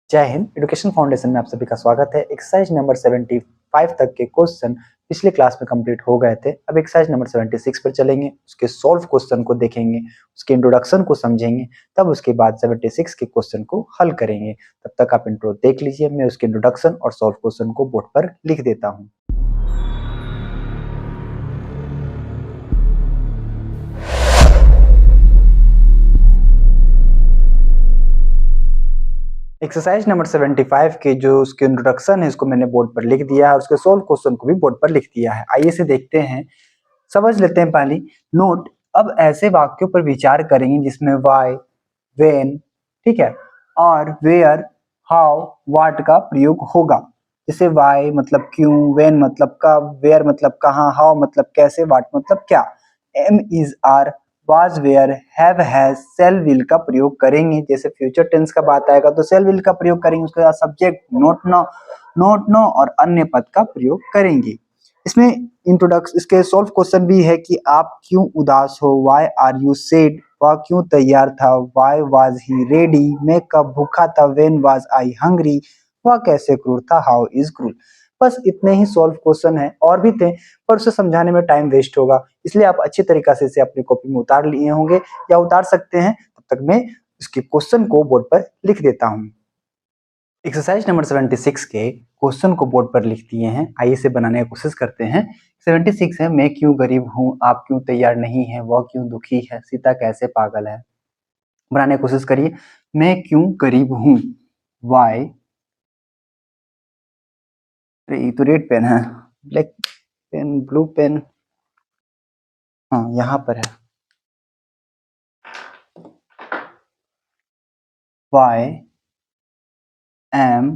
जय Hind. Education foundation में आप सभी का स्वागत है। एक्सरसाइज नंबर 75 तक के क्वेश्चन पिछले क्लास में कंप्लीट हो गए थे। अब एक्सरसाइज नंबर 76 पर चलेंगे, उसके सॉल्व क्वेश्चन को देखेंगे, उसके इंट्रोडक्शन को समझेंगे, तब उसके बाद 76 के क्वेश्चन को हल करेंगे। तब तक आप इंट्रो देख लीजिए, मैं उसके इंट्रोडक्शन और सॉल्व क्वेश्चन को बोर्ड पर लिख देता हूँ। एक्सरसाइज नंबर 75 के जो उसके इंट्रोडक्शन है, इसको मैंने बोर्ड पर लिख दिया है, उसके सॉल्व क्वेश्चन को भी बोर्ड पर लिख दिया है। आइए से देखते हैं, समझ लेते हैं। पहली नोट, अब ऐसे वाक्यों पर विचार करेंगे जिसमें वाई, वेन, ठीक है, और वेयर, हाउ, व्हाट का प्रयोग होगा। जैसे वाई मतलब क्यों, वेन मतलब कब, वेयर मतलब कहाँ, हाउ मतलब कैसे, व्हाट मतलब क्या। Am is are, was were, have has, shall will का प्रयोग करेंगे। जैसे फ्यूचर टेंस का बात आएगा तो सेल विल का प्रयोग करेंगे, उसके बाद सब्जेक्ट नोट नो और अन्य पद का प्रयोग करेंगे। इसमें इंट्रोडक्शन, इसके सॉल्व क्वेश्चन भी है कि आप क्यों उदास हो, वाई आर यू सैड, वह क्यों तैयार था, वाई वाज ही रेडी, मैं कब भूखा था, व्हेन वाज आई हंग्री, वह कैसे क्रूर था, हाउ इज क्रूर। बस इतने ही सॉल्व क्वेश्चन है, और भी थे पर उसे समझाने में टाइम वेस्ट होगा, इसलिए आप अच्छी तरीके से इसे अपनी कॉपी में उतार लिए होंगे या उतार सकते हैं। तब तक मैं इसके क्वेश्चन को बोर्ड पर लिख देता हूँ। एक्सरसाइज नंबर 76 के क्वेश्चन को बोर्ड पर लिख दिए हैं, आइए इसे बनाने की कोशिश करते हैं। 76 है, मैं क्यों गरीब हूँ, आप क्यों तैयार नहीं है, वह क्यों दुखी है, सीता कैसे पागल है। बनाने की कोशिश करिए। मैं क्यों गरीब हूँ, वाई, ये तो रेड पेन है, ब्लैक पेन, ब्लू पेन, हाँ यहाँ पर है। वाई एम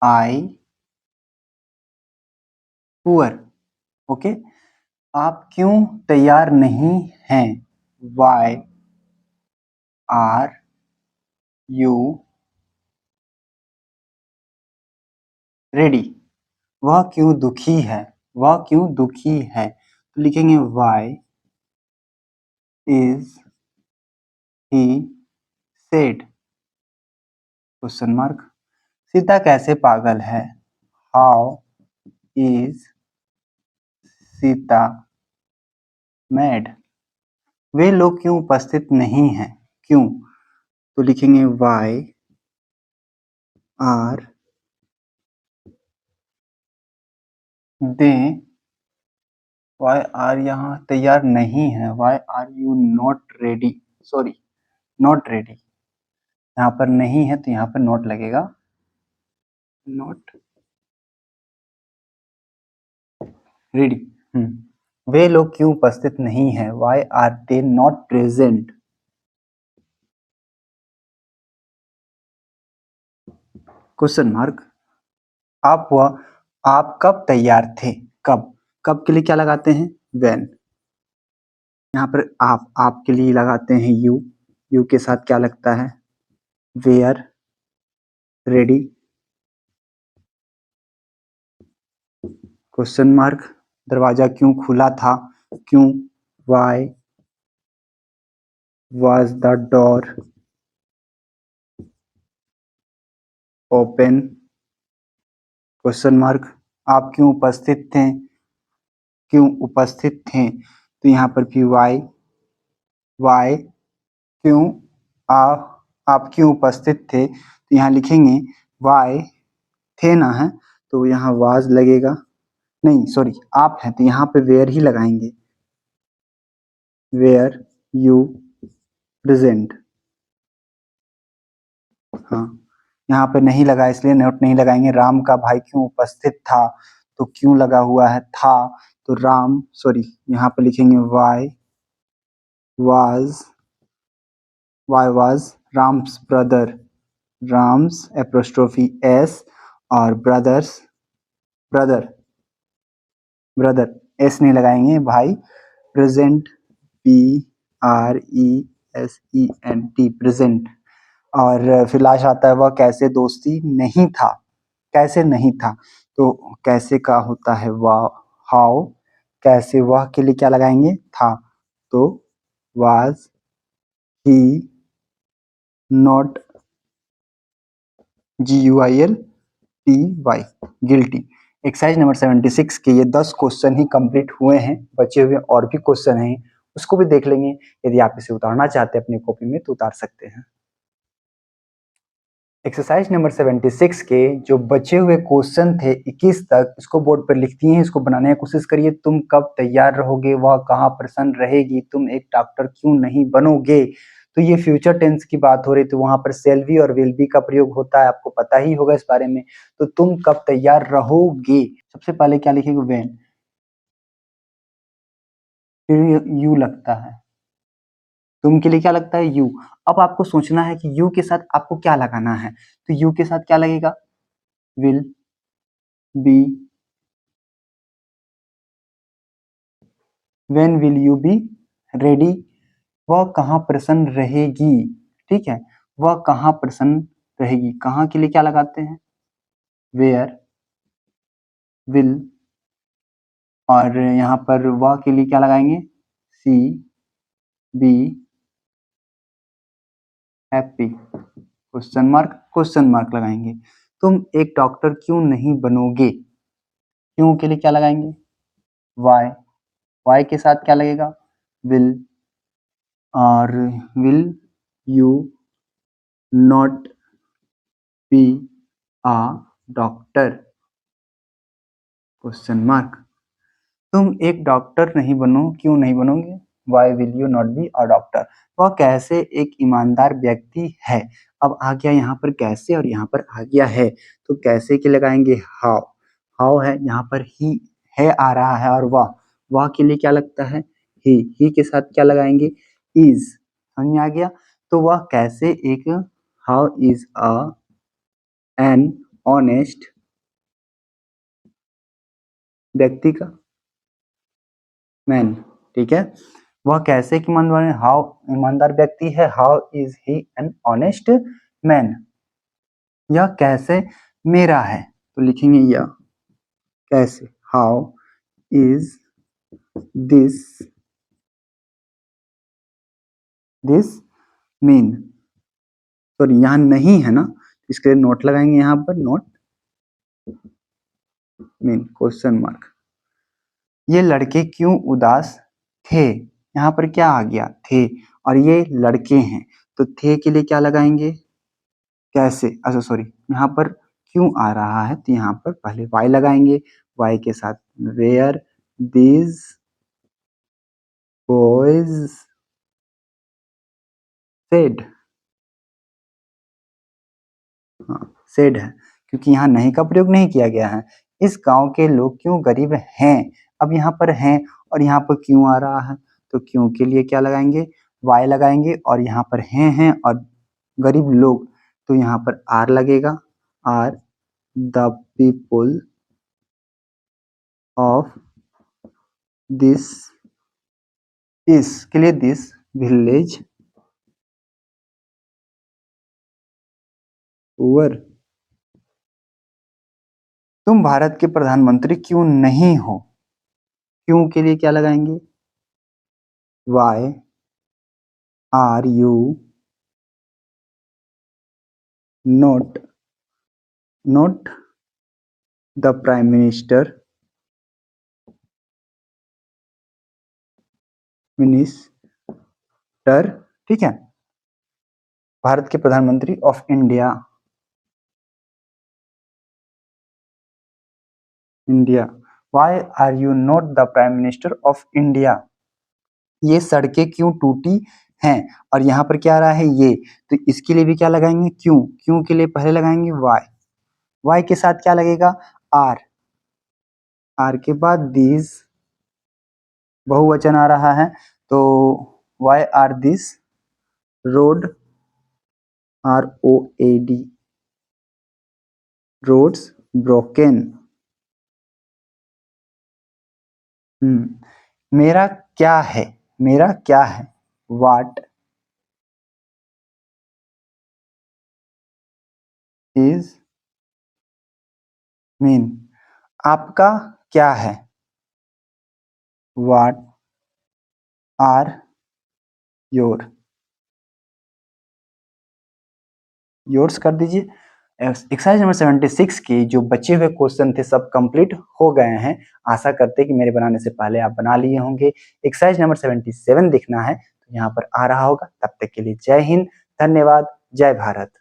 आई पुअर, ओके। आप क्यों तैयार नहीं हैं, वाई आर यू रेडी। वह क्यों दुखी है, वह क्यों दुखी है, तो लिखेंगे why is he sad, question mark. Sita कैसे पागल है, हाउ इज सीता मैड। वे लोग क्यों उपस्थित नहीं हैं, क्यों, तो लिखेंगे why are they, why are यहाँ तैयार नहीं है, why are you not ready, sorry not ready, यहाँ पर नहीं है तो यहाँ पर नॉट लगेगा, नॉट रेडी। वे लोग क्यों उपस्थित नहीं है, why are they not present. Question mark. आप कब तैयार थे, कब, कब के लिए क्या लगाते हैं, व्हेन। यहाँ पर आप के लिए लगाते हैं यू, यू के साथ क्या लगता है, वेयर, रेडी, क्वेश्चन मार्क। दरवाजा क्यों खुला था, क्यों, why was the door open, question mark. आप क्यों उपस्थित थे, क्यों उपस्थित थे, तो यहाँ पर भी वाई क्यों, आप क्यों उपस्थित थे, तो यहाँ लिखेंगे वाई, थे ना है तो यहाँ वाज लगेगा, नहीं सॉरी आप है तो यहाँ पे वेयर ही लगाएंगे, वेयर यू प्रेजेंट। हाँ, यहाँ पे नहीं लगा इसलिए नोट नहीं लगाएंगे। राम का भाई क्यों उपस्थित था, तो क्यों लगा हुआ है, था, तो राम, सॉरी यहाँ पे लिखेंगे why was Ram's brother, Ram's apostrophe s, और ब्रदर ब्रदर एस नहीं लगाएंगे, भाई present, P R E S E N T, present. और फिर लास्ट आता है वह कैसे दोस्ती नहीं था, कैसे नहीं था, तो कैसे का होता है वाह, हाउ, कैसे वह के लिए क्या लगाएंगे, था, तो was he not GUILTY, guilty. Exercise number 76 के ये 10 क्वेश्चन ही कंप्लीट हुए हैं, बचे हुए और भी क्वेश्चन हैं, उसको भी देख लेंगे। यदि आप इसे उतारना चाहते हैं अपनी कॉपी में तो उतार सकते हैं। एक्सरसाइज नंबर 76 के जो बचे हुए क्वेश्चन थे 21 तक, इसको बोर्ड पर लिख दिए हैं, इसको बनाने की कोशिश करिए। तुम कब तैयार रहोगे, वह कहाँ प्रसन्न रहेगी, तुम एक डॉक्टर क्यों नहीं बनोगे। तो ये फ्यूचर टेंस की बात हो रही, तो वहां पर सेल बी और विल बी का प्रयोग होता है, आपको पता ही होगा इस बारे में। तो तुम कब तैयार रहोगे, सबसे पहले क्या लिखेंगे, व्हेन, फिर यू लगता है, तुम के लिए क्या लगता है, यू। अब आपको सोचना है कि यू के साथ आपको क्या लगाना है, तो यू के साथ क्या लगेगा, will be, when will you be ready, वह कहाँ प्रसन्न रहेगी, ठीक है, वह कहाँ प्रसन्न रहेगी, कहाँ के लिए क्या लगाते हैं, वेयर, विल, और यहाँ पर वह के लिए क्या लगाएंगे, सी, बी हैप्पी, क्वेश्चन मार्क लगाएंगे। तुम एक डॉक्टर क्यों नहीं बनोगे, क्यों के लिए क्या लगाएंगे, वाई, वाई के साथ क्या लगेगा, विल, और will you not be a doctor, question mark. तुम एक डॉक्टर नहीं बनो, क्यों नहीं बनोगे, why will you not be a doctor, वह कैसे एक ईमानदार व्यक्ति है। अब आ गया यहाँ पर कैसे और यहाँ पर आ गया है, तो कैसे के लगाएंगे, हाउ, हाउ है यहाँ पर, ही है आ रहा है, और वाह के लिए क्या लगता है, ही के साथ क्या लगाएंगे, इज, समझ में आ गया। तो वह कैसे एक, how is a an honest व्यक्ति का, मैन, ठीक है, वह कैसे कि ईमानदार, हाउ ईमानदार व्यक्ति है, how is he an honest man. यह कैसे मेरा है, तो लिखेंगे यह कैसे, how is this, this mean, sorry यहाँ नहीं है ना, इसके लिए नोट लगाएंगे, यहाँ पर नोट मीन, क्वेश्चन मार्क। ये लड़के क्यों उदास थे, यहाँ पर क्या आ गया, थे, और ये लड़के हैं, तो थे के लिए क्या लगाएंगे, कैसे, अच्छा सॉरी, यहाँ पर क्यों आ रहा है, तो यहाँ पर पहले वाई लगाएंगे, वाई के साथ वेयर दीज बॉयज सेड, हाँ सेड है, क्योंकि यहाँ नहीं का प्रयोग नहीं किया गया है। इस गांव के लोग क्यों गरीब हैं, अब यहाँ पर हैं और यहाँ पर क्यों आ रहा है, तो क्यों के लिए क्या लगाएंगे, वाई लगाएंगे, और यहाँ पर हैं और गरीब लोग, तो यहाँ पर आर लगेगा, are the people of this, इस के लिए दिस विलेज पुअर। तुम भारत के प्रधानमंत्री क्यों नहीं हो, क्यों के लिए क्या लगाएंगे, why are you not, not the prime minister, minister, ठीक है, भारत के प्रधानमंत्री of India, India, why are you not the prime minister of India. ये सड़कें क्यों टूटी हैं, और यहाँ पर क्या आ रहा है, ये, तो इसके लिए भी क्या लगाएंगे, क्यों, क्यों के लिए पहले लगाएंगे वाई, वाई के साथ क्या लगेगा, आर, आर के बाद दिस, बहुवचन आ रहा है, तो why are this road, R O A D, roads broken. मेरा क्या है, मेरा क्या है, वाट इज मीन, आपका क्या है, वाट आर योर, योर्स कर दीजिए, एक्सरसाइज नंबर 76 की जो बचे हुए क्वेश्चन थे सब कंप्लीट हो गए हैं। आशा करते हैं कि मेरे बनाने से पहले आप बना लिए होंगे। एक्सरसाइज नंबर 77 देखना है तो यहाँ पर आ रहा होगा। तब तक के लिए जय हिंद, धन्यवाद, जय भारत।